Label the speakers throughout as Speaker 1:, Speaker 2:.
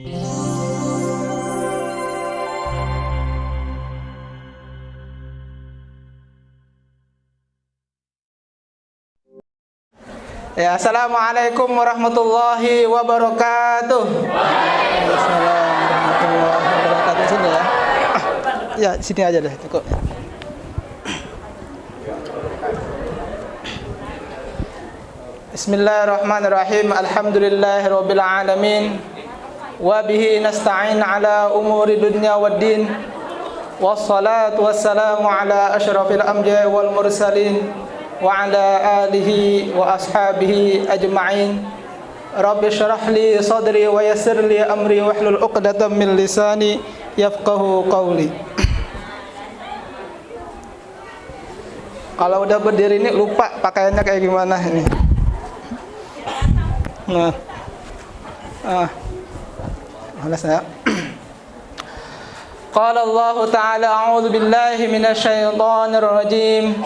Speaker 1: Ya, assalamualaikum warahmatullahi wabarakatuh. Waalaikumsalam warahmatullahi wabarakatuh. Sini ya. Ya, sini aja deh, cukup. Bismillahirrahmanirrahim. Alhamdulillahirabbil alamin. Wa bihi nasta'in ala umuri dunya waddin. Wassalatu wassalamu ala asyrafil anbiya'i wal mursalin. Wa ala alihi wa ashabihi ajma'in. Rabbi syrah li sadri wa yassir li amri wahlul 'uqdatam min lisani yafqahu qawli. Kalau udah berdiri ini lupa pakaiannya kayak gimana ini. Malas ya. Qala Allah Ta'ala a'udzu billahi minasy syaithanir rajim.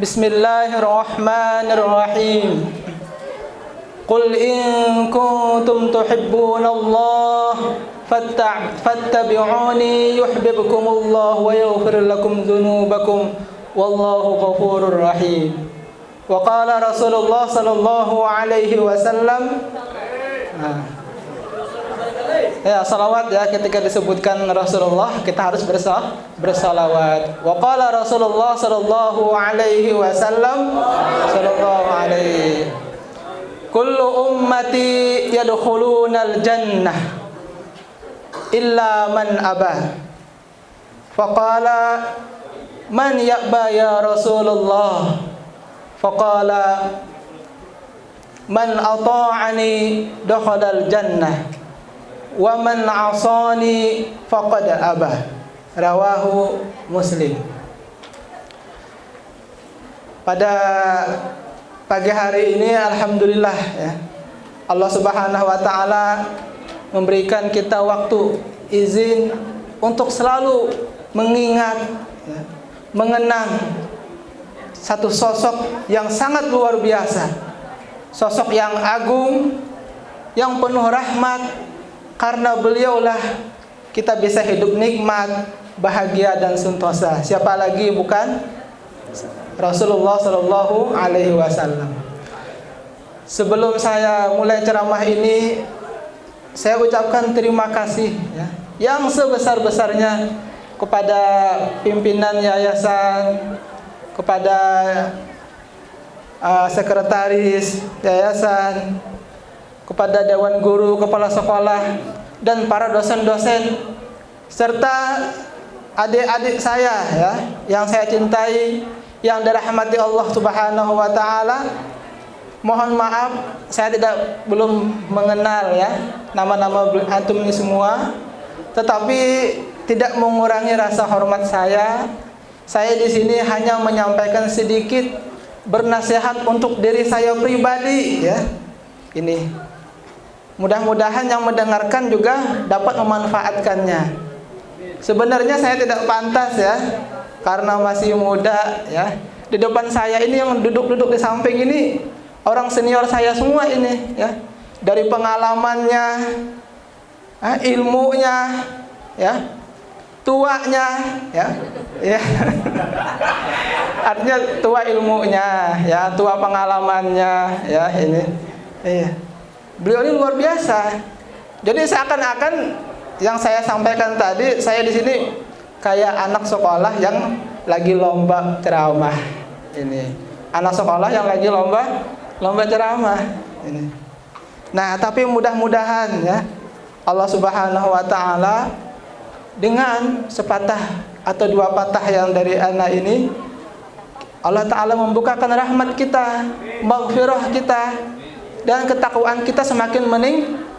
Speaker 1: Bismillahirrahmanirrahim. Qul in kuntum tuhibbunallaha fattabi'uni yuhibbukumullah wa yaghfir lakum dzunubakum wallahu ghafurur rahim. Wa qala Rasulullah sallallahu alaihi wasallam. Ya, salawat ya, ketika disebutkan Rasulullah kita harus bersalawat. Wa qala Rasulullah sallallahu alaihi wasallam kullu ummati yadkhulunal jannah illa man aba. Faqala man ya'ba ya Rasulullah? Faqala man ata'ani dakhalal jannah wa man 'asani faqad aba. Rawahu Muslim. Pada pagi hari ini alhamdulillah ya, Allah Subhanahu wa taala memberikan kita waktu, izin untuk selalu mengingat ya, mengenang satu sosok yang sangat luar biasa, sosok yang agung, yang penuh rahmat. Karena beliaulah kita bisa hidup nikmat, bahagia dan sentosa. Siapa lagi bukan Rasulullah sallallahu alaihi wasallam. Sebelum saya mulai ceramah ini, saya ucapkan terima kasih ya, yang sebesar-besarnya kepada pimpinan yayasan, kepada sekretaris yayasan, kepada dewan guru, kepala sekolah, dan para dosen-dosen, serta adik-adik saya ya, yang saya cintai, yang dirahmati Allah Subhanahu wa taala. Mohon maaf saya belum mengenal ya nama-nama antum ini semua, tetapi tidak mengurangi rasa hormat saya. Saya di sini hanya menyampaikan sedikit bernasihat untuk diri saya pribadi ya. Ini mudah-mudahan yang mendengarkan juga dapat memanfaatkannya. Sebenarnya saya tidak pantas ya, karena masih muda ya. Di depan saya ini yang duduk-duduk di samping ini orang senior saya semua ini ya. Dari pengalamannya, ilmunya ya, tuanya ya. Ya. Artinya tua ilmunya ya, tua pengalamannya ya ini. Iya. Beliau ini luar biasa. Jadi seakan-akan yang saya sampaikan tadi, saya di sini kayak anak sekolah yang lagi lomba ceramah. Ini anak sekolah yang lagi lomba ceramah. Ini. Nah, tapi mudah-mudahan ya Allah Subhanahu wa taala dengan sepatah atau dua patah yang dari anak ini, Allah taala membukakan rahmat kita, maghfirah kita, dan ketakwaan kita semakin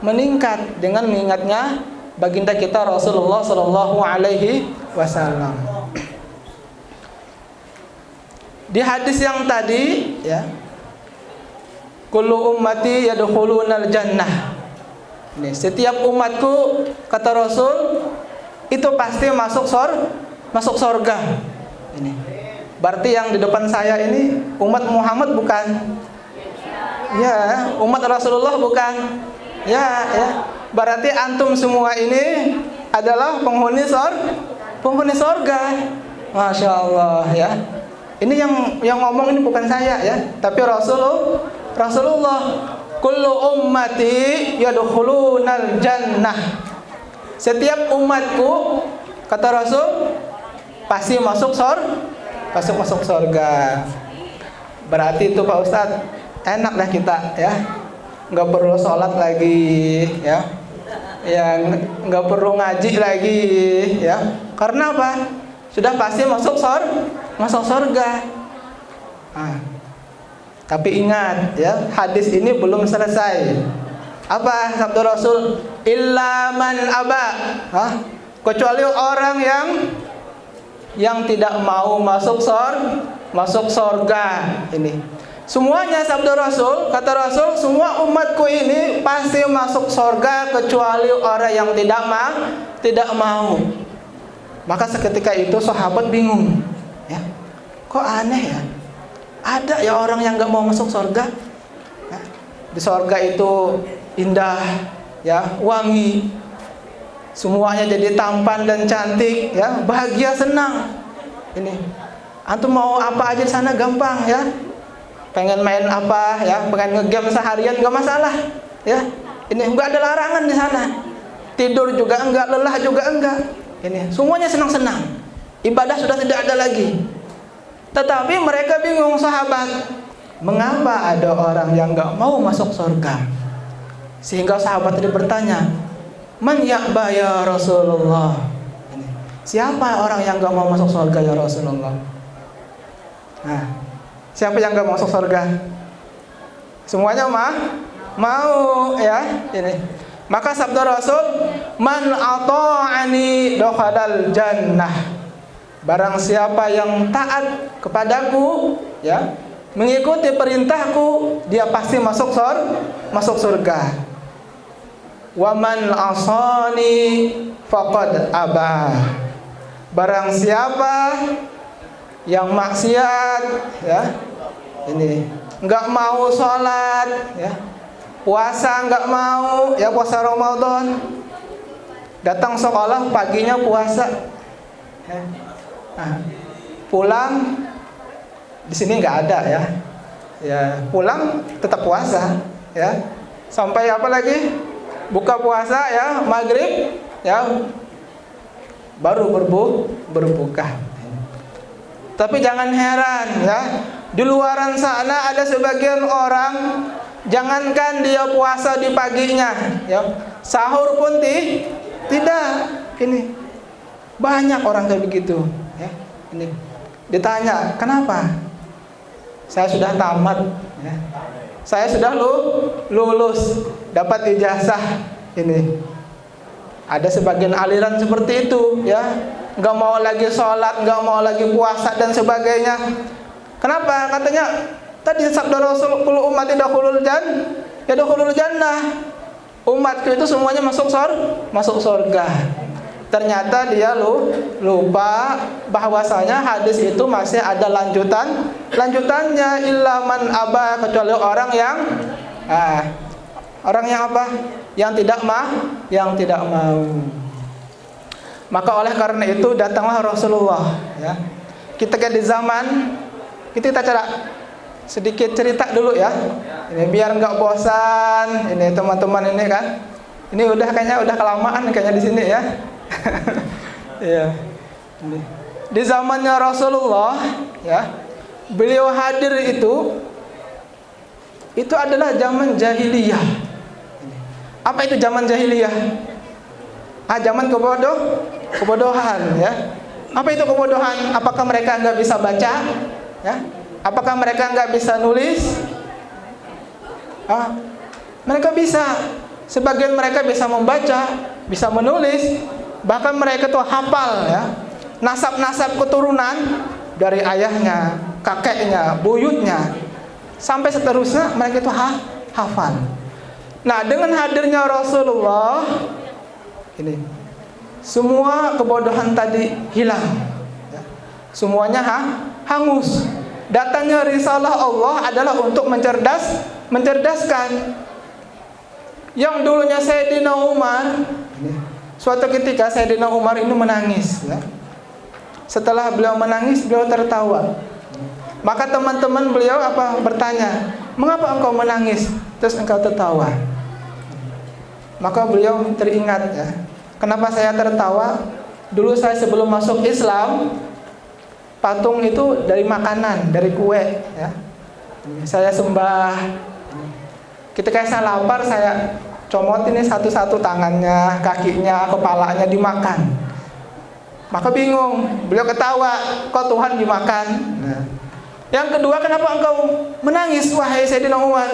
Speaker 1: meningkat dengan mengingatnya baginda kita Rasulullah sallallahu alaihi wasallam. Di hadis yang tadi ya, kullu ummati yadkhulunal jannah. Ini setiap umatku kata Rasul itu pasti masuk surga. Ini berarti yang di depan saya ini umat Muhammad bukan? Ya, umat Rasulullah bukan? Ya, ya. Berarti antum semua ini adalah penghuni sorga. Masya Allah ya. Ini yang ngomong ini bukan saya ya, tapi Rasulullah. Kullu ummati yadkhulunal jannah. Setiap umatku, kata Rasul, pasti masuk surga. Berarti itu Pak Ustadz, enak dah kita ya, nggak perlu sholat lagi ya, nggak perlu ngaji lagi ya. Karena apa? Sudah pasti masuk surga. Nah, tapi ingat ya, hadis ini belum selesai. Apa sabda Rasul? Illa man aba. Kecuali orang yang tidak mau masuk surga. Ini semuanya sabda Rasul, kata Rasul, semua umatku ini pasti masuk surga kecuali orang yang tidak mau. Maka seketika itu sahabat bingung ya, kok aneh ya, ada ya orang yang nggak mau masuk surga ya? Di surga itu indah ya, wangi, semuanya jadi tampan dan cantik ya, bahagia, senang. Ini antum mau apa aja di sana gampang ya, pengen main apa ya, pengen ngegame seharian nggak masalah ya. Ini nggak ada larangan di sana, tidur juga enggak, lelah juga enggak. Ini semuanya senang-senang, ibadah sudah tidak ada lagi. Tetapi mereka bingung sahabat, mengapa ada orang yang nggak mau masuk surga? Sehingga sahabat tadi bertanya, man ya'ba ya Rasulullah? Ini, siapa orang yang nggak mau masuk surga ya Rasulullah? Nah, siapa yang nggak mau masuk surga? Semuanya mau ya. Ini. Maka sabda Rasul, man ata'ani dakhalal jannah. Barang siapa yang taat kepadaku ya, mengikuti perintahku, dia pasti masuk surga. Wa man asani faqad aba. Barang siapa yang maksiat ya, ini enggak mau sholat ya, puasa enggak mau ya, puasa Ramadan, datang sekolah paginya puasa ya. Nah, pulang di sini enggak ada ya, pulang tetap puasa ya, sampai apa lagi, buka puasa ya, maghrib ya, baru berbuka. Tapi jangan heran ya, di luaran sana ada sebagian orang, jangankan dia puasa di paginya ya, sahur pun tidak. Ini banyak orang kayak begitu ya. Ini ditanya, kenapa? Saya sudah tamat ya, saya sudah lulus, dapat ijazah. Ini ada sebagian aliran seperti itu ya, nggak mau lagi sholat, nggak mau lagi puasa dan sebagainya. Kenapa? Katanya tadi sabda Rasul, kullu ummati yadkhulul jannah. Umatku itu semuanya masuk surga. Ternyata dia lupa bahwasanya hadis itu masih ada lanjutannya, illa man aba, kecuali orang yang apa? Yang tidak mau. Maka oleh karena itu datanglah Rasulullah ya. Kita di zaman kita sedikit cerita dulu ya. Ini biar nggak bosan. Ini teman-teman ini kan. Ini kayaknya udah kelamaan kayaknya di sini ya. Iya. Di zamannya Rasulullah ya, beliau hadir itu adalah zaman jahiliyah. Apa itu zaman jahiliyah? Zaman kebodohan ya. Apa itu kebodohan? Apakah mereka nggak bisa baca? Ya? Apakah mereka nggak bisa nulis? Mereka bisa. Sebagian mereka bisa membaca, bisa menulis, bahkan mereka tuh hafal ya, nasab keturunan dari ayahnya, kakeknya, buyutnya, sampai seterusnya mereka itu hafal. Nah, dengan hadirnya Rasulullah ini, semua kebodohan tadi hilang ya. Semuanya hangus. Datangnya risalah Allah adalah untuk mencerdaskan. Yang dulunya Sayyidina Umar, suatu ketika Sayyidina Umar ini menangis, ya. Setelah beliau menangis, beliau tertawa. Maka teman-teman beliau bertanya, "Mengapa engkau menangis terus engkau tertawa?" Maka beliau teringat, ya, "Kenapa saya tertawa? Dulu saya sebelum masuk Islam, patung itu dari makanan, dari kue, ya. Saya sembah. Ketika saya lapar, saya comot ini satu-satu tangannya, kakinya, kepalanya dimakan. Maka bingung, beliau ketawa, kok Tuhan dimakan?" Nah. Yang kedua, "Kenapa engkau menangis, wahai Sayyidina Umar?"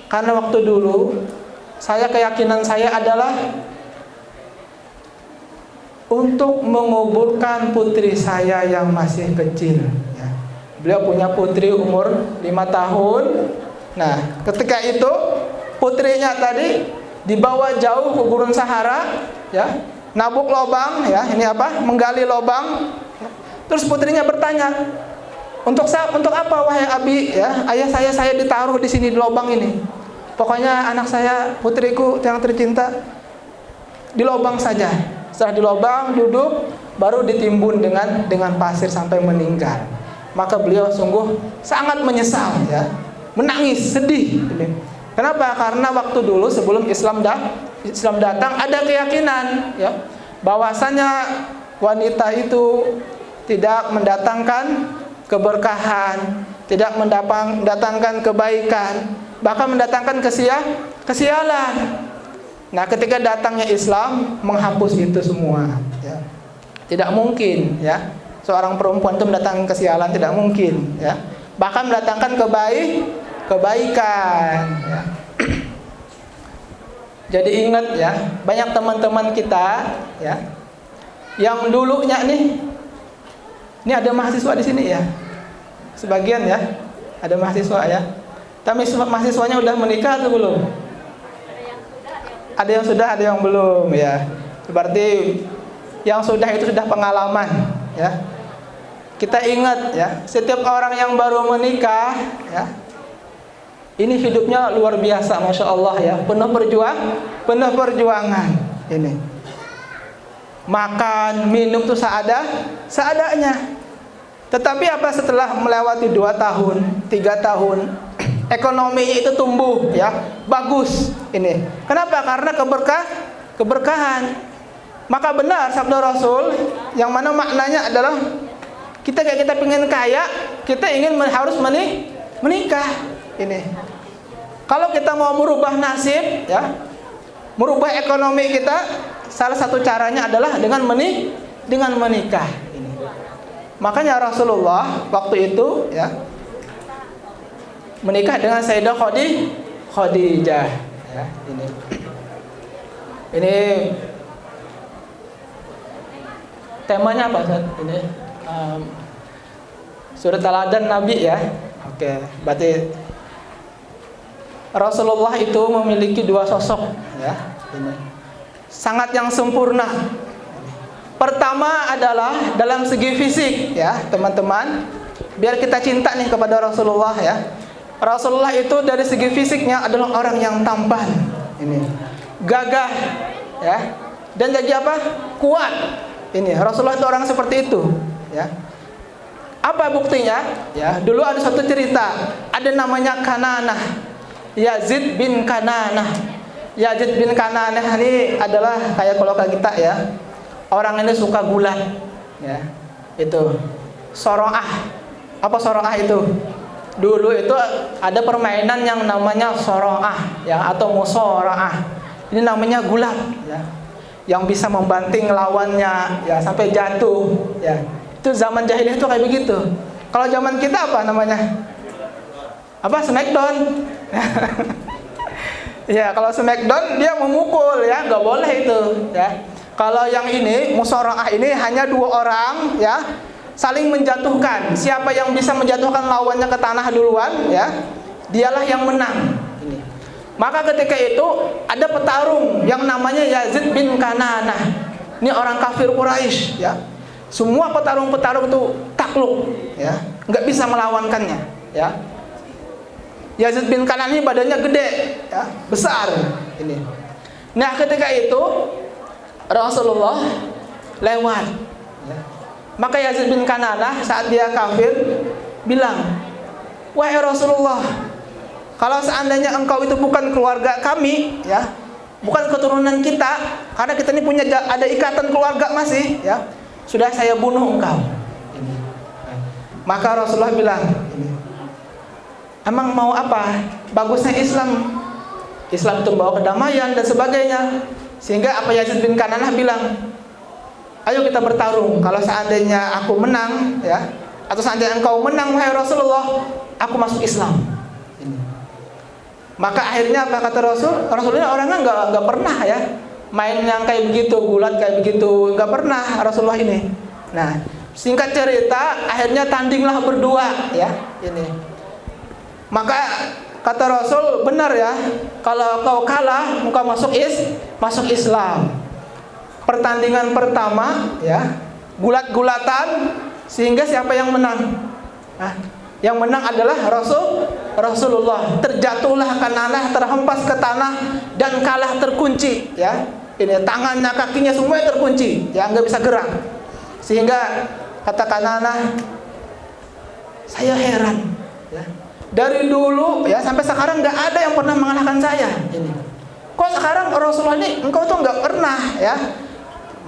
Speaker 1: "Karena waktu dulu, keyakinan saya adalah untuk menguburkan putri saya yang masih kecil." Ya. Beliau punya putri umur 5 tahun. Nah, ketika itu putrinya tadi dibawa jauh ke gurun Sahara, ya, nabuk lobang, ya, menggali lobang. Terus putrinya bertanya, untuk apa wahai Abi, ya, ayah saya ditaruh di sini di lobang ini. Pokoknya anak saya, putriku yang tercinta, di lobang saja. Setelah di lobang duduk, baru ditimbun dengan pasir sampai meninggal. Maka beliau sungguh sangat menyesal, ya, menangis, sedih. Kenapa? Karena waktu dulu sebelum Islam datang ada keyakinan, ya, bahwasanya wanita itu tidak mendatangkan keberkahan, tidak mendatangkan kebaikan, bahkan mendatangkan kesialan. Nah, ketika datangnya Islam menghapus itu semua, ya. Tidak mungkin, ya, seorang perempuan itu mendatangkan kesialan, tidak mungkin, ya. Bahkan mendatangkan kebaikan, ya. Jadi ingat, ya, banyak teman-teman kita, ya, yang dulunya nih, ini ada mahasiswa di sini, ya, sebagian, ya, ada mahasiswa, ya. Tapi mahasiswanya udah menikah atau belum? Ada yang sudah, ada yang belum, ya. Berarti yang sudah itu sudah pengalaman, ya. Kita ingat, ya, setiap orang yang baru menikah, ya, ini hidupnya luar biasa, masya Allah, ya, penuh perjuangan. Ini makan, minum tuh seadanya. Tetapi setelah melewati 2 tahun, 3 tahun, ekonominya itu tumbuh, ya, bagus. Ini kenapa? Karena keberkahan. Maka benar sabda Rasul, yang mana maknanya adalah kita pengen kaya, kita harus menikah. Ini kalau kita mau merubah nasib, ya, merubah ekonomi kita, salah satu caranya adalah dengan menikah. Ini. Makanya Rasulullah waktu itu, ya, menikah dengan Sayyidah Khadijah, ya, ini temanya apa, Ustaz? Ini surat teladan Nabi, ya. Oke, berarti Rasulullah itu memiliki 2 sosok, ya, ini sangat yang sempurna. Pertama adalah dalam segi fisik, ya, teman-teman. Biar kita cinta nih kepada Rasulullah, ya. Rasulullah itu dari segi fisiknya adalah orang yang tampan, ini gagah, ya, dan jadi kuat. Ini Rasulullah itu orang seperti itu, ya. Apa buktinya? Ya, dulu ada satu cerita, ada namanya Kananah, Yazid bin Kananah. Yazid bin Kananah ini adalah kayak kalau kita, ya, orang ini suka gulat, ya. Itu soroah. Apa soroah itu? Dulu itu ada permainan yang namanya soroah, ya, atau musoroah. Ini namanya gulat, ya, yang bisa membanting lawannya, ya, sampai jatuh, ya. Itu zaman jahiliyah itu kayak begitu. Kalau zaman kita apa namanya? Smackdown. Ya, kalau Smackdown dia memukul, ya, nggak boleh itu, ya. Kalau yang ini musoroah ini hanya 2 orang, ya, saling menjatuhkan. Siapa yang bisa menjatuhkan lawannya ke tanah duluan, ya, dialah yang menang. Ini. Maka ketika itu ada petarung yang namanya Yazid bin Kananah. Ini orang kafir Quraisy, ya. Semua petarung-petarung itu takluk, ya, nggak bisa melawankannya, ya. Yazid bin Kananah ini badannya gede, ya, besar, Ini. Nah, ketika itu Rasulullah lewat. Ya. Maka Yazid bin Kananah saat dia kafir bilang, "Wahai Rasulullah, kalau seandainya engkau itu bukan keluarga kami, ya, bukan keturunan kita, karena kita ini punya ada ikatan keluarga masih, ya, sudah saya bunuh engkau." Maka Rasulullah bilang, "Emang mau apa? Bagusnya Islam. Islam itu membawa kedamaian dan sebagainya." Sehingga apa Yazid bin Kananah bilang, "Ayo kita bertarung. Kalau seandainya aku menang, ya, atau seandainya engkau menang, wahai Rasulullah, aku masuk Islam." Maka akhirnya apa kata Rasul? Rasulullah orangnya nggak pernah ya main yang kayak begitu, gulat kayak begitu, nggak pernah Rasulullah ini. Nah, singkat cerita, akhirnya tandinglah berdua, ya, ini. Maka kata Rasul, benar ya, kalau kau kalah, engkau masuk Islam. Pertandingan pertama, ya, gulat-gulatan, sehingga siapa yang menang? Nah, yang menang adalah Rasulullah. Terjatuhlah Kananah, terhempas ke tanah dan kalah terkunci, ya. Ini tangannya, kakinya semuanya terkunci, ya, nggak bisa gerak. Sehingga kata Kananah, "Saya heran, ya. Dari dulu ya sampai sekarang nggak ada yang pernah mengalahkan saya. Ini. Kok sekarang Rasulullah ini engkau tuh nggak pernah ya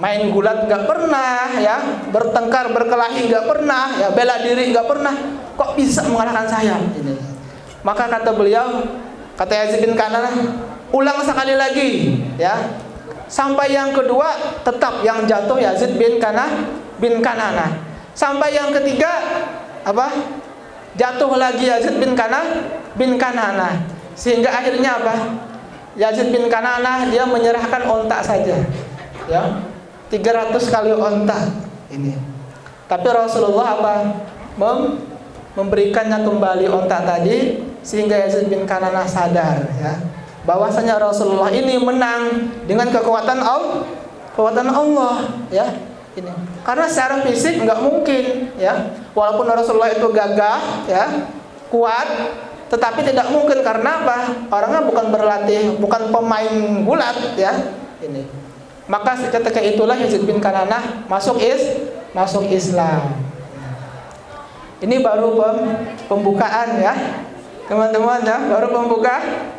Speaker 1: main gulat nggak pernah ya bertengkar berkelahi nggak pernah ya bela diri nggak pernah. Kok bisa mengalahkan saya?" Ini. Maka kata beliau, kata Yazid bin Kananah, "Ulang sekali lagi ya. Sampai yang kedua tetap yang jatuh Yazid bin Kananah. Sampai yang ketiga apa? Jatuh lagi Yazid bin Kananah. Sehingga akhirnya apa? Yazid bin Kananah dia menyerahkan onta saja. Ya. 300 kali onta ini. Tapi Rasulullah apa? Memberikannya kembali onta tadi sehingga Yazid bin Kananah sadar ya bahwasanya Rasulullah ini menang dengan kekuatan Allah ya. Ini. Karena secara fisik nggak mungkin ya. Walaupun Rasulullah itu gagah ya, kuat, tetapi tidak mungkin karena apa? Orangnya bukan berlatih, bukan pemain gulat ya. Ini. Maka ketika itulah Yazid bin Kananah masuk Islam. Ini baru pembukaan ya. Teman-teman ya, baru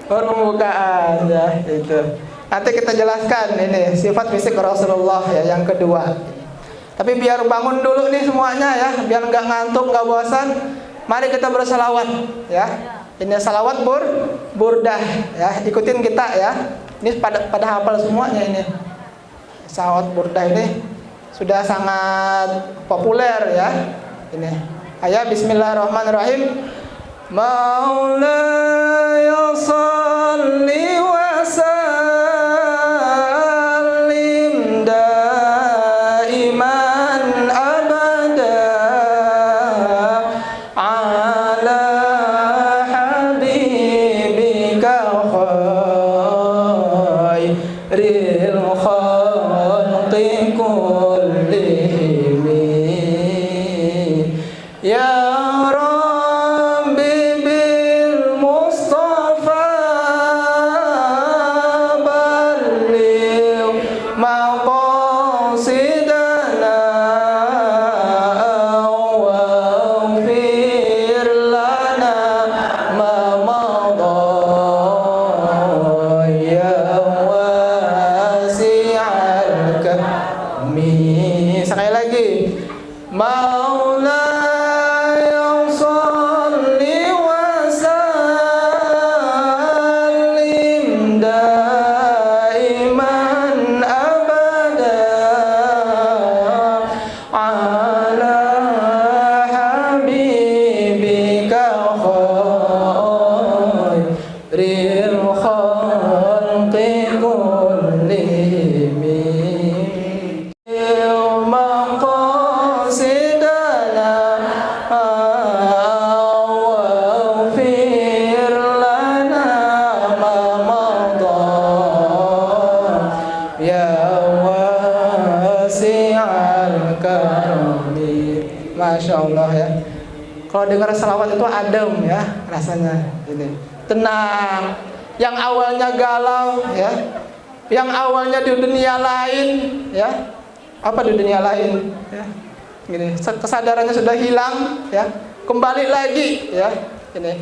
Speaker 1: pembukaan ya itu. Nanti kita jelaskan ini sifat fisik Rasulullah ya yang kedua. Tapi biar bangun dulu nih semuanya ya, biar nggak ngantuk, nggak bosan. Mari kita berselawat ya. Ini salawat burdah ya, ikutin kita ya. Ini pada hafal semuanya ini. Salawat burdah ini sudah sangat populer ya. Ini. Ayo bismillahirrahmanirrahim. Maulaya shalli wa sallim daiman abada ala habibika khairil khalqi kullihim ya Masya Allah ya. Kalau dengar salawat itu adem ya rasanya, ini tenang. yang awalnya galau, ya, yang awalnya di dunia lain, ya, apa di dunia lain, ya, gini, kesadarannya sudah hilang, ya, kembali lagi, ya, ini,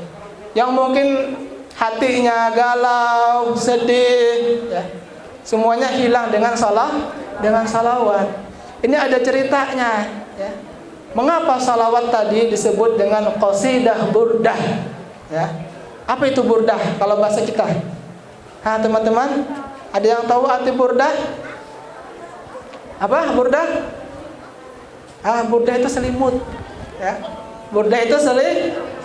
Speaker 1: yang mungkin hatinya galau, sedih, ya, semuanya hilang dengan salawat. Ini ada ceritanya, ya. Mengapa salawat tadi disebut dengan qasidah burdah? Ya. Apa itu burdah kalau bahasa kita? Teman-teman, ada yang tahu arti burdah? Apa burdah? Burdah itu selimut. Ya. Burdah itu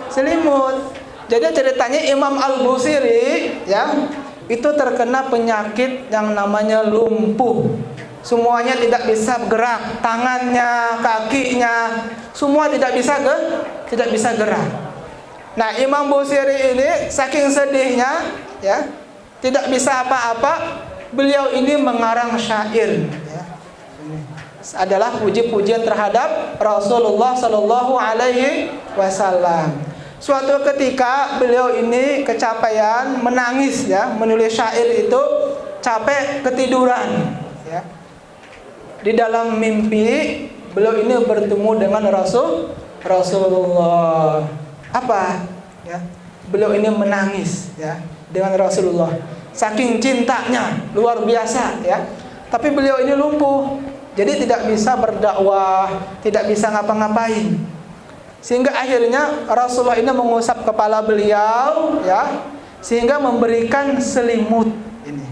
Speaker 1: selimut. Jadi ceritanya Imam Al-Busiri, ya, itu terkena penyakit yang namanya lumpuh. Semuanya tidak bisa gerak, tangannya, kakinya, semua tidak bisa gerak. Nah, Imam Busiri ini saking sedihnya, ya, tidak bisa apa-apa, beliau ini mengarang syair, ya. Adalah puji-pujian terhadap Rasulullah Sallallahu Alaihi Wasallam. Suatu ketika beliau ini kecapean, menangis, ya, menulis syair itu, capek, ketiduran, ya. Di dalam mimpi beliau ini bertemu dengan Rasulullah. Apa? Ya, beliau ini menangis, ya, dengan Rasulullah. Saking cintanya luar biasa, ya. Tapi beliau ini lumpuh, jadi tidak bisa berdakwah, tidak bisa ngapa-ngapain. Sehingga akhirnya Rasulullah ini mengusap kepala beliau, ya, sehingga memberikan selimut ini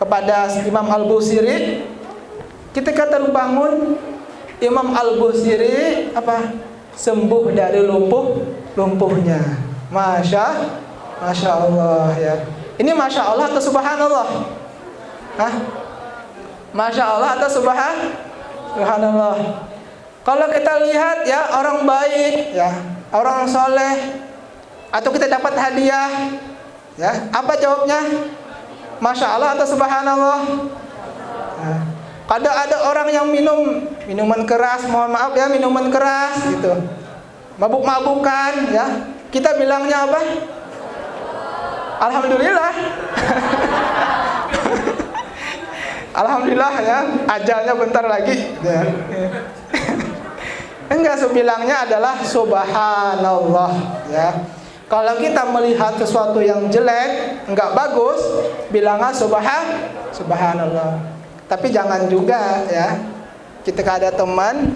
Speaker 1: kepada Imam Al-Busiri. Ketika terbangun, Imam Al-Busiri sembuh dari lumpuhnya. Masya Allah, ya. Ini Masya Allah atau Subhanallah? Masya Allah atau Subhanallah? Kalau kita lihat, ya, orang baik, ya, orang soleh, atau kita dapat hadiah, ya, apa jawabnya? Masya Allah atau Subhanallah? Kadang ada orang yang minum minuman keras, mohon maaf, ya, minuman keras gitu, mabuk-mabukan, ya, kita bilangnya apa? Alhamdulillah. Alhamdulillah, ya, ajalnya bentar lagi, ya. Enggak, sebilangnya adalah Subhanallah, ya. Kalau kita melihat sesuatu yang jelek, enggak bagus, bilangnya Subhanallah. Tapi jangan juga, ya, ketika ada teman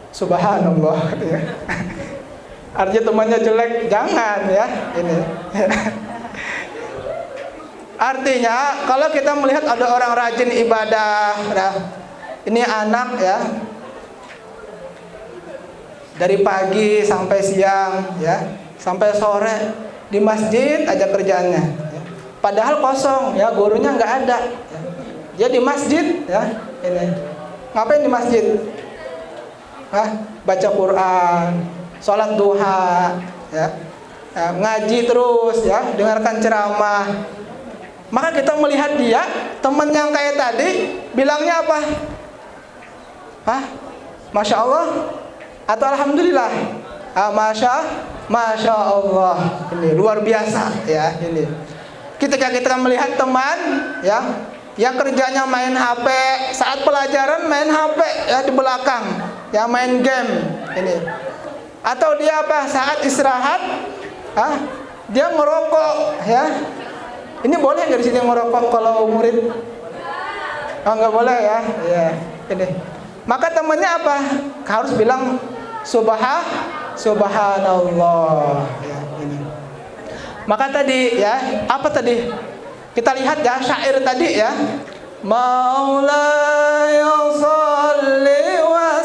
Speaker 1: Subhanallah, ya. Artinya temannya jelek, jangan, ya, ini. Artinya kalau kita melihat ada orang rajin ibadah, ya, ini anak, ya, dari pagi sampai siang, ya, sampai sore di masjid aja kerjaannya, ya. Padahal kosong, ya, gurunya nggak ada, ya. Dia di masjid, ya, ini ngapain di masjid? Baca Quran, sholat duha, ya, ngaji terus, ya, dengarkan ceramah. Maka kita melihat dia, teman yang kayak tadi, bilangnya apa? Masya Allah atau Alhamdulillah? Masya Allah. Ini luar biasa, ya, ini. Ketika kita melihat teman, ya, yang kerjanya main HP, saat pelajaran main HP, ya, di belakang, ya, main game, ini. Atau dia saat istirahat, dia ngerokok, ya. Ini boleh nggak di sini ngerokok kalau murid? Nggak boleh, ya. Ya, ini. Maka temannya harus bilang Subhanallah, ya, ini. Maka tadi, ya, apa tadi? Kita lihat, ya, syair tadi, ya. Maulaya sholli wa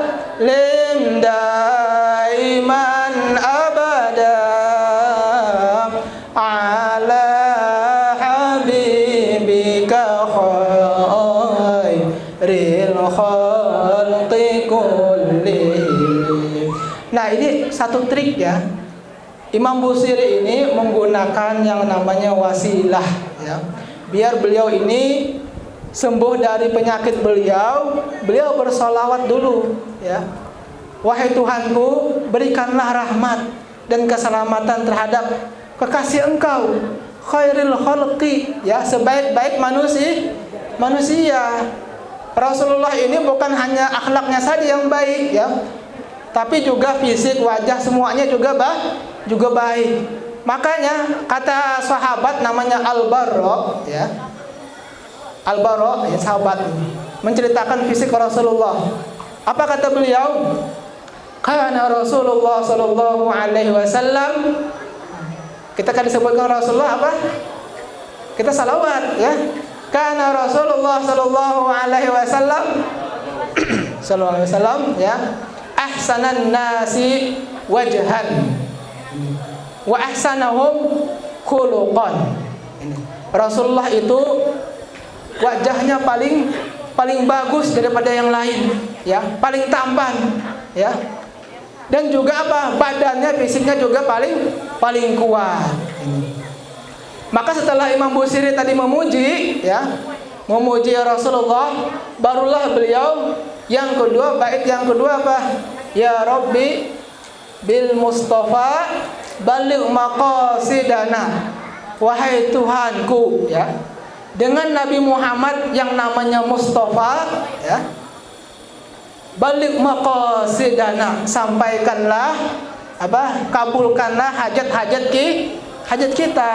Speaker 1: sallim daiman abada ala habibika khairil khalqi kullihim. Nah, ini satu trik, ya. Imam Busiri ini menggunakan yang namanya wasilah, ya. Biar beliau ini sembuh dari penyakit beliau bersolawat dulu, ya. Wahai Tuhanku, berikanlah rahmat dan keselamatan terhadap kekasih engkau, khairil khalqi, ya, sebaik-baik manusia. Rasulullah ini bukan hanya akhlaknya saja yang baik, ya, tapi juga fisik, wajah, semuanya juga baik. Makanya kata sahabat namanya Al-Barra, ya, Al-Barra, ya, sahabat menceritakan fisik Rasulullah. Apa kata beliau? Kana Rasulullah sallallahu alaihi wasallam. Kita kan disebutkan Rasulullah apa? Kita salawat, ya. Kana Rasulullah sallallahu alaihi wasallam sallallahu alaihi wasallam, ya, ahsanan nasi wajhan wa ahsanahum khuluqan. Rasulullah itu wajahnya paling bagus daripada yang lain, ya, paling tampan, ya. Dan juga apa? Badannya, fisiknya juga paling kuat. Maka setelah Imam Busiri tadi memuji, ya, memuji Rasulullah, barulah beliau yang kedua, bait yang kedua apa? Ya Rabbi bil Mustafa baligh maqasidana. Wahai Tuhanku, ya, dengan Nabi Muhammad yang namanya Mustafa, ya, baligh maqasidana, sampaikanlah apa? Kabulkanlah hajat-hajat kita,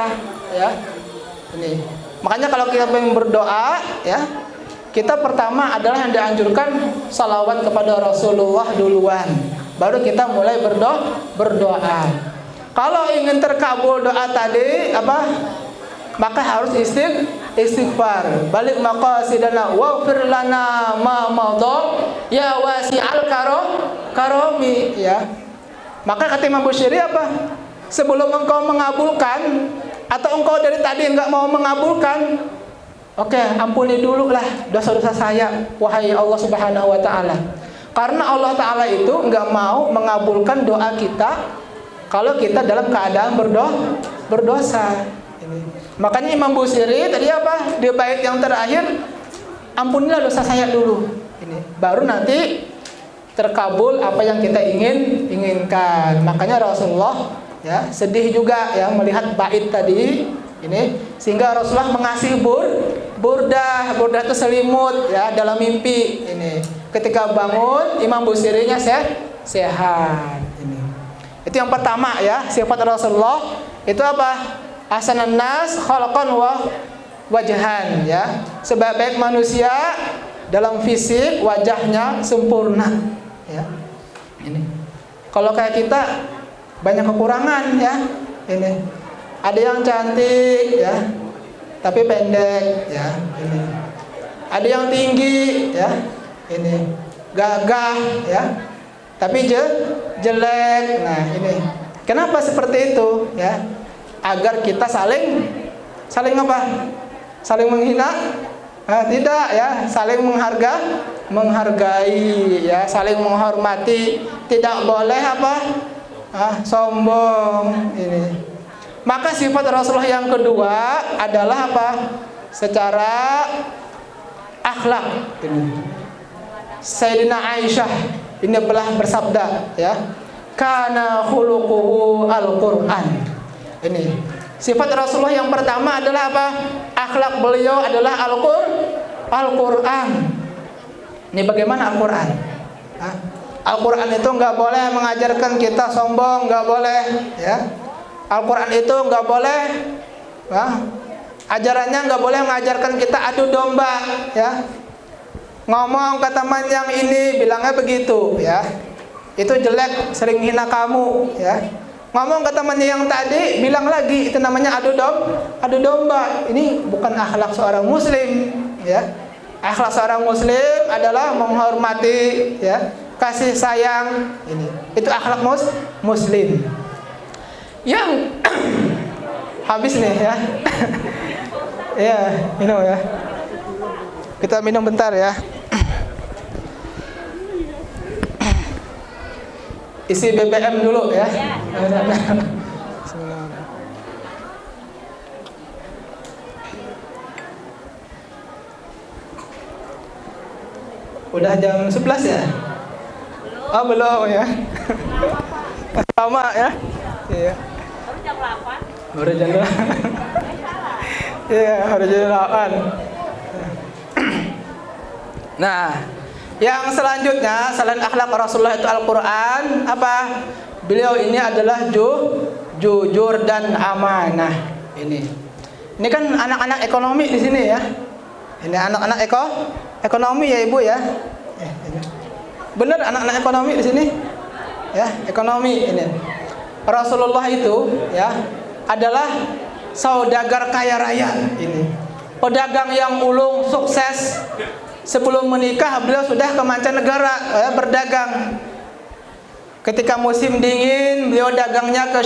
Speaker 1: ya. Ini. Makanya kalau kita ingin berdoa, ya, kita pertama adalah yang dianjurkan salawat kepada Rasulullah duluan. Baru kita mulai berdoa. Kalau ingin terkabul doa tadi apa? Maka harus istighfar. Balik maqasidana waghfir lana ma madha ya wasi'al karomi, ya. Maka kata Imam Busiri apa? Sebelum engkau mengabulkan atau engkau dari tadi enggak mau mengabulkan, oke, ampuni dulu lah dosa-dosa saya, wahai Allah Subhanahu wa taala. Karena Allah taala itu enggak mau mengabulkan doa kita kalau kita dalam keadaan berdosa. Makanya Imam Busiri tadi apa? Di bait yang terakhir, ampunilah dosa saya dulu. Baru nanti terkabul apa yang kita inginkan. Makanya Rasulullah, ya, sedih juga, ya, melihat bait tadi ini, sehingga Rasulullah mengasih burdah itu selimut, ya, dalam mimpi ini. Ketika bangun Imam Busirinya sehat. Ini. Itu yang pertama, ya, sifat Rasulullah itu apa? Ahsanan nas khalqan wa wajhan, ya. Sebaik-baik manusia dalam fisik, wajahnya sempurna, ya. Ini. Kalau kayak kita banyak kekurangan, ya. Ini. Ada yang cantik, ya, tapi pendek, ya. Ini. Ada yang tinggi, ya. Ini. Gagah, ya. Tapi jelek. Nah, ini. Kenapa seperti itu, ya? Agar kita saling apa? Saling menghina? Tidak, ya, saling menghargai, ya, saling menghormati. Tidak boleh apa? Sombong. Ini. Maka sifat Rasulullah yang kedua adalah apa? Secara akhlak. Sayyidina Aisyah ini telah bersabda, ya, kana khuluquhu al-Qur'an. Ini sifat Rasulullah yang pertama adalah apa? Akhlak beliau adalah Al-Quran. Ini bagaimana Al-Quran? Al-Quran itu nggak boleh mengajarkan kita sombong, nggak boleh, ya. Al-Quran itu nggak boleh, ajarannya nggak boleh mengajarkan kita adu domba, ya. Ngomong ke teman yang ini bilangnya begitu, ya. Itu jelek, sering hina kamu, ya. Ngomong ke temannya yang tadi, bilang lagi, itu namanya adu domba. Ini bukan akhlak seorang muslim, ya. Akhlak seorang muslim adalah menghormati, ya, kasih sayang. Itu akhlak muslim. Yang habis nih, ya. Ya, minum, ya. Kita minum bentar, ya. Isi BBM dulu, ya. Udah jam 11 ya? Oh, belum, ya. Sama, ya. Iya.
Speaker 2: Baru jam 8.
Speaker 1: Original. Iya, original. Nah, yang selanjutnya selain akhlak Rasulullah itu Al-Quran, apa? Beliau ini adalah jujur dan amanah. Ini kan anak-anak ekonomi di sini ya. Ini anak-anak ekonomi ya Ibu ya. Benar anak-anak ekonomi di sini? Ya, ekonomi ini. Rasulullah itu ya adalah saudagar kaya raya ini. Pedagang yang ulung sukses. Sebelum menikah beliau sudah ke mancanegara ya, berdagang. Ketika musim dingin beliau dagangnya ke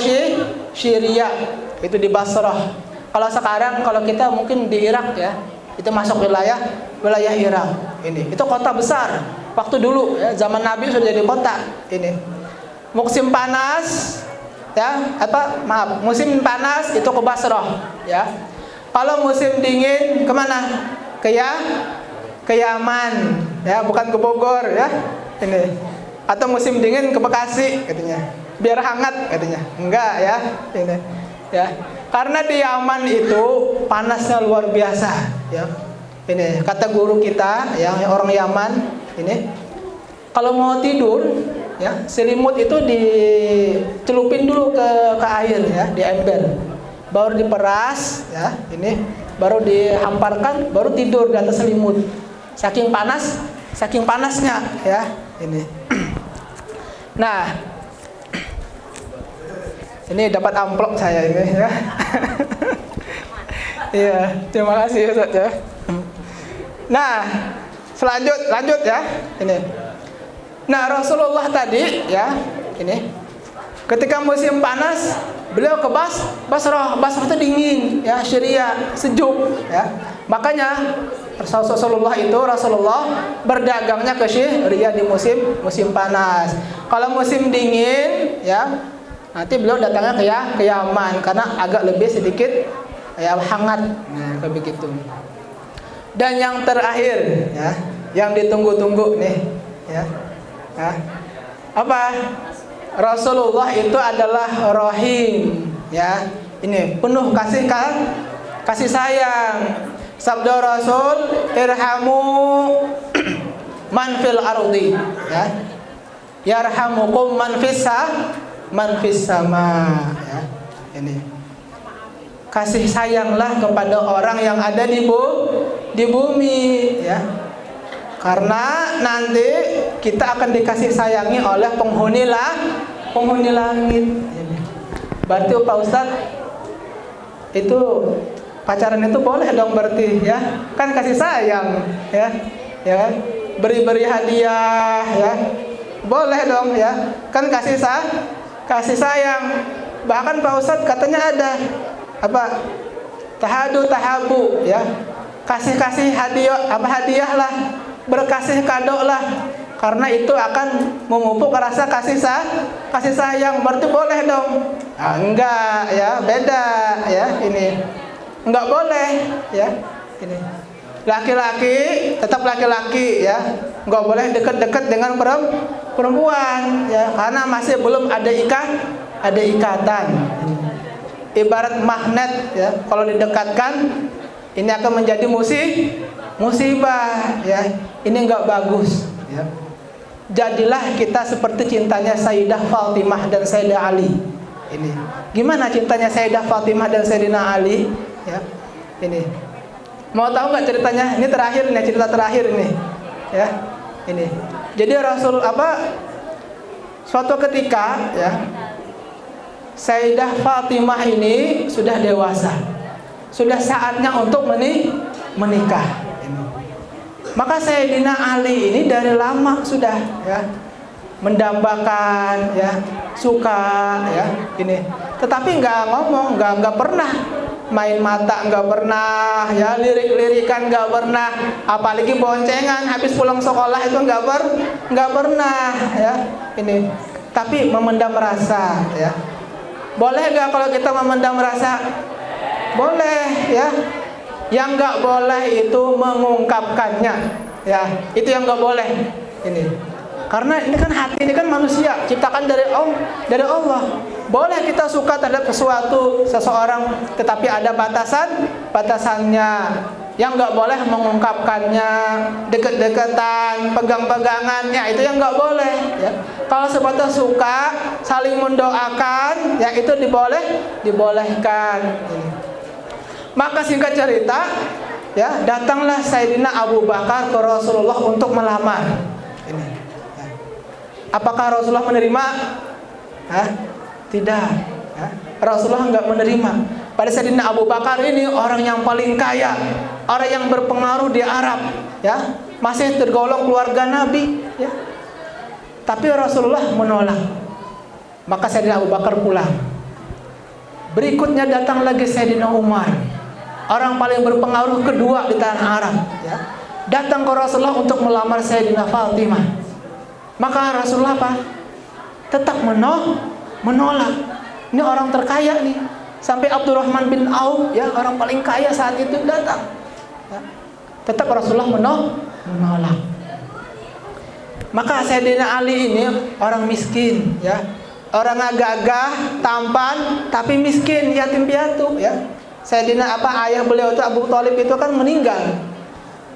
Speaker 1: Syria, itu di Basrah. Kalau sekarang kalau kita mungkin di Irak ya, itu masuk wilayah Irak. Itu kota besar. Waktu dulu ya, zaman Nabi sudah jadi kota ini. Musim panas ya, musim panas itu ke Basrah ya. Kalau musim dingin kemana? Ke Yaman ya, bukan ke Bogor ya. Atau musim dingin ke Bekasi katanya. Biar hangat katanya. Enggak ya. Ya. Karena di Yaman itu panasnya luar biasa ya. Kata guru kita yang orang Yaman kalau mau tidur ya, selimut itu dicelupin dulu ke air ya, di ember. Baru diperas ya, baru dihamparkan, baru tidur di atas selimut. Saking panasnya ya. Nah, ini dapat amplop saya ini ya. Iya, terima kasih Ustaz ya. Nah, lanjut ya. Nah, Rasulullah tadi ya, ketika musim panas beliau ke Basrah itu dingin ya, Syria sejuk ya. Makanya Rasulullah berdagangnya ke Syria di musim panas. Kalau musim dingin ya, nanti beliau datangnya ke Yaman karena agak lebih sedikit ya hangat. Nah, kayak begitu. Dan yang terakhir ya, yang ditunggu-tunggu nih ya. Apa? Rasulullah itu adalah rahim ya. Penuh kasih sayang. Sabda Rasul, irhamu man fil ardi ya. Yarhamukum man fis sama ya. Kasih sayanglah kepada orang yang ada di bumi ya. Karena nanti kita akan dikasih sayangi oleh penghuni langit. Berarti Pak Ustadz itu pacaran itu boleh dong berarti ya, kan kasih sayang ya, beri hadiah ya, boleh dong ya, kan kasih sayang. Bahkan Pak Ustadz katanya ada tahabu ya, kasih hadiah lah, berkasih kado lah, karena itu akan memupuk rasa kasih sayang. Berarti boleh dong? Enggak ya, beda ya enggak boleh ya. Laki-laki tetap laki-laki ya, enggak boleh dekat-dekat dengan perempuan ya, karena masih belum ada ikatan. Ibarat magnet ya, kalau didekatkan ini akan menjadi musibah ya. Ini enggak bagus ya. Jadilah kita seperti cintanya Sayyidah Fatimah dan Sayyidina Ali. Gimana cintanya Sayyidah Fatimah dan Sayyidina Ali ya? Mau tahu nggak ceritanya? Ini terakhir nih, cerita terakhir ini ya. Jadi Rasul suatu ketika ya, Sayyidah Fatimah ini sudah dewasa, sudah saatnya untuk menikah. Maka Sayyidina Ali ini dari lama sudah ya mendambakan ya, suka ya tetapi nggak ngomong, nggak pernah main mata, nggak pernah ya, lirik-lirikan nggak pernah, apalagi boncengan habis pulang sekolah itu nggak pernah ya. Tapi memendam rasa ya. Boleh nggak kalau kita memendam rasa? Boleh ya. Yang nggak boleh itu mengungkapkannya ya, itu yang nggak boleh. Karena ini kan hati, ini kan manusia ciptakan dari Allah boleh kita suka terhadap seseorang, tetapi ada batasannya. Yang nggak boleh mengungkapkannya, deket-deketan, pegang-pegangan, ya itu yang nggak boleh. Ya. Kalau sebatas suka, saling mendoakan, ya itu dibolehkan. Maka singkat cerita, ya datanglah Sayyidina Abu Bakar ke Rasulullah untuk melamar. Ini. Ya. Apakah Rasulullah menerima? Hah? Tidak. Ya. Rasulullah nggak menerima. Pada Sayyidina Abu Bakar ini orang yang paling kaya, orang yang berpengaruh di Arab, ya, masih tergolong keluarga Nabi, ya. Tapi Rasulullah menolak. Maka Sayyidina Abu Bakar pulang. Berikutnya datang lagi Sayyidina Umar, orang paling berpengaruh kedua di tanah Arab, ya. Datang ke Rasulullah untuk melamar Sayyidina Fatimah. Maka Rasulullah apa? Tetap menolak. Ini orang terkaya nih. Sampai Abdurrahman bin Auf, ya orang paling kaya saat itu datang. Ya. Tetap Rasulullah menolak. Maka Sayyidina Ali ini orang miskin, ya. Orang gagah, tampan, tapi miskin, yatim piatu, ya. Sayyidina ayah beliau itu Abu Thalib itu kan meninggal.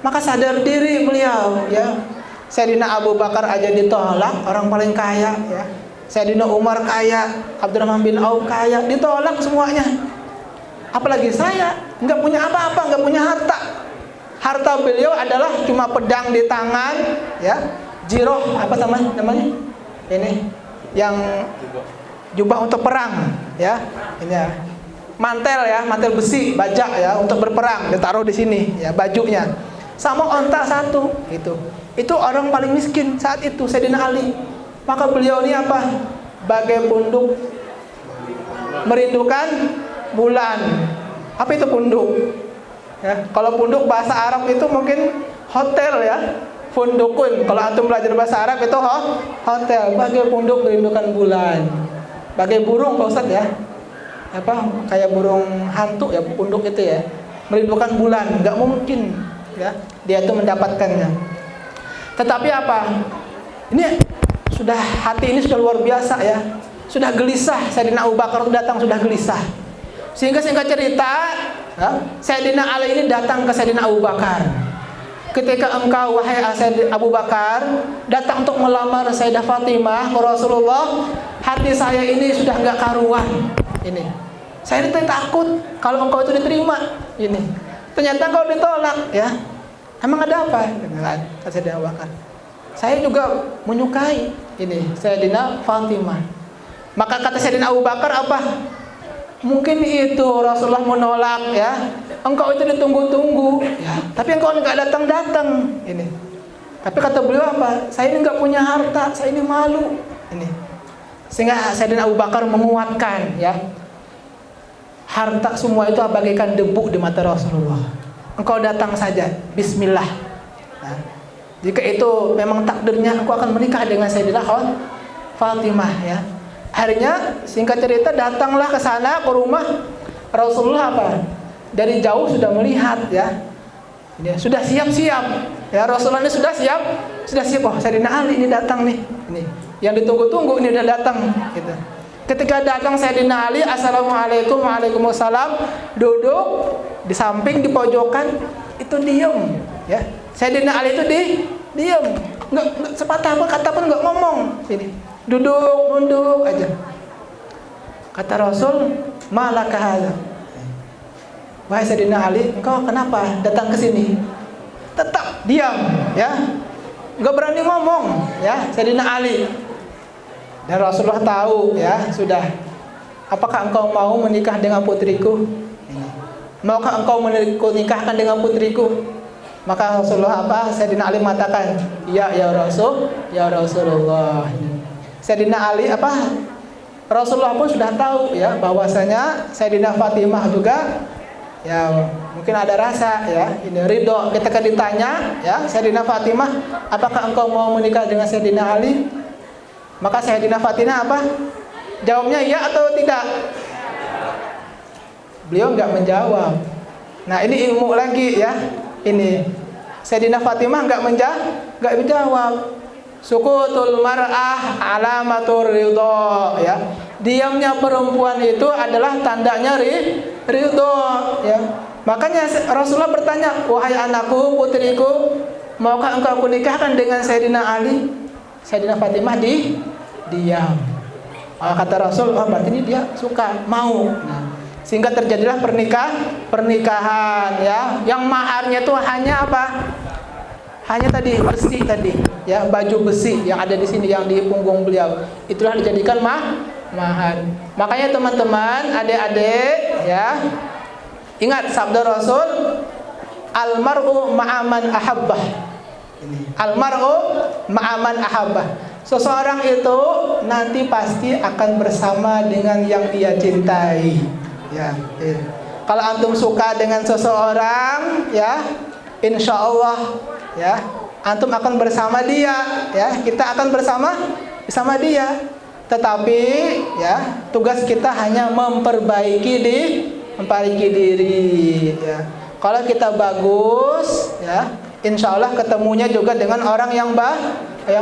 Speaker 1: Maka sadar diri beliau, ya. Sayyidina Abu Bakar aja ditolak, orang paling kaya, ya. Sayyidina Umar kaya, Abdurrahman bin Auf kaya, ditolak semuanya. Apalagi saya, nggak punya apa-apa, nggak punya harta. Harta beliau adalah cuma pedang di tangan, ya, jiroh, apa namanya? Ini, yang jubah untuk perang, ya, ini ya, mantel besi, bajak ya, untuk berperang, ditaruh di sini, ya, bajunya, sama onta satu, gitu. Itu orang paling miskin saat itu, Sayyidina Ali. Maka beliau ini apa? Bagai punduk merindukan bulan. Apa itu punduk? Ya, kalau punduk bahasa Arab itu mungkin hotel, ya. Fundukun. Kalau antum belajar bahasa Arab itu hotel. Bagai punduk merindukan bulan. Bagai burung Pak Ustadz, ya. Apa? Kayak burung hantu ya, punduk itu ya. Merindukan bulan, nggak mungkin, ya. Dia itu mendapatkannya. Tetapi apa? Ini sudah, hati ini sudah luar biasa, ya. Sudah gelisah. Sayyidina Abu Bakar datang sudah gelisah. Sehingga singkat cerita, ya, Sayyidina Ali ini datang ke Sayyidina Abu Bakar. Ketika engkau, wahai Abu Bakar, datang untuk melamar Sayyidah Fatimah ke Rasulullah, hati saya ini sudah enggak karuan. Ini. Saya ini takut kalau engkau itu diterima. Ini. Ternyata engkau ditolak, ya. Emang ada apa? Kata Sayyidina Abu Bakar. Saya juga menyukai ini Sayyidina Fatimah. Maka kata Sayyidina Abu Bakar apa? Mungkin itu Rasulullah menolak, ya. Engkau itu ditunggu-tunggu, ya. Tapi engkau enggak datang-datang, ini. Tapi kata beliau apa? Saya ini enggak punya harta, saya ini malu, ini. Sehingga Sayyidina Abu Bakar menguatkan, ya. Harta semua itu bagaikan debu di mata Rasulullah. Engkau datang saja, bismillah. Nah, jika itu memang takdirnya, aku akan menikah dengan Sayyidah Fatimah, ya. Akhirnya singkat cerita datanglah ke sana, ke rumah Rasulullah apa? Dari jauh sudah melihat, ya. Ini sudah siap-siap. Ya, Rasulullah ini sudah siap. Oh, Sayyidina Ali ini datang nih. Ini yang ditunggu-tunggu ini udah datang, gitu. Ketika datang Sayyidina Ali, assalamualaikum, waalaikumsalam, duduk di samping, di pojokan, itu diem, ya. Sayyidina Ali itu diam, nggak sepatah kata pun nggak ngomong. Ini duduk, nunduk aja. Kata Rasul, malaka hadza? Wahai Sayyidina Ali, engkau kenapa datang ke sini? Tetap diam, ya, nggak berani ngomong, ya, Sayyidina Ali. Dan Rasulullah tahu, ya, sudah. Apakah engkau mau menikah dengan putriku? Maukah engkau menikahkan dengan putriku? Maka Rasulullah apa? Sayyidina Ali mengatakan, ya Rasulullah. Sayyidina Ali apa? Rasulullah pun sudah tahu, ya, bahwasanya Sayyidina Fatimah juga, ya, mungkin ada rasa, ya, ini ridho. Ketika ditanya, ya, Sayyidina Fatimah, apakah engkau mau menikah dengan Sayyidina Ali? Maka Sayyidina Fatimah apa? Jawabnya ya atau tidak? Beliau enggak menjawab. Nah, ini ilmu lagi, ya. Ini Sayyidina Fatimah enggak menjawab. Sukutul mar'ah alamatur ridha, ya. Diamnya perempuan itu adalah tandanya ridho, ya. Makanya Rasulullah bertanya, "Wahai anakku, putriku, maukah engkau kunikahkan dengan Sayyidina Ali?" Sayyidina Fatimah diam. Kata Rasul, "Oh, berarti ini dia suka, mau." Nah, sehingga terjadilah pernikahan, ya. Yang maharnya itu hanya apa? Hanya tadi besi tadi, ya, baju besi yang ada di sini yang di punggung beliau. Itulah dijadikan mahar. Makanya teman-teman, adik-adik, ya, ingat sabda Rasul, almar'u ma'aman ahabbah. Almar'u ma'aman ahabbah. Seseorang itu nanti pasti akan bersama dengan yang ia cintai. Ya. Kalau antum suka dengan seseorang, ya, insya Allah, ya, antum akan bersama dia, ya. Kita akan bersama dia. Tetapi, ya, tugas kita hanya memperbaiki diri, ya. Kalau kita bagus, ya, insya Allah ketemunya juga dengan orang yang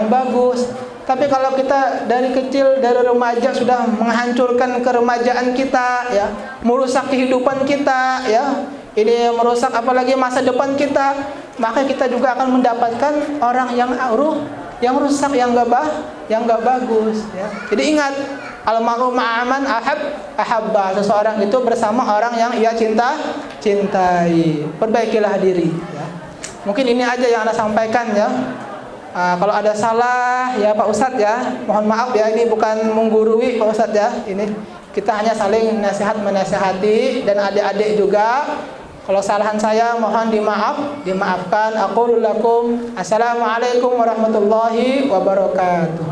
Speaker 1: bagus. Tapi kalau kita dari kecil, dari remaja sudah menghancurkan keremajaan kita, ya, merusak kehidupan kita, ya, ini merusak apalagi masa depan kita, maka kita juga akan mendapatkan orang yang rusak, yang enggak bagus, ya. Jadi ingat, almarhum ma'aman ahabba. Seseorang itu bersama orang yang ia cintai. Perbaikilah diri, ya. Mungkin ini aja yang Anda sampaikan, ya. Kalau ada salah, ya Pak Ustadz, ya, mohon maaf, ya, ini bukan menggurui Pak Ustadz, ya. Ini kita hanya saling menasihati, dan adik-adik juga. Kalau salahan saya mohon dimaafkan. Aqulu lakum assalamualaikum warahmatullahi wabarakatuh.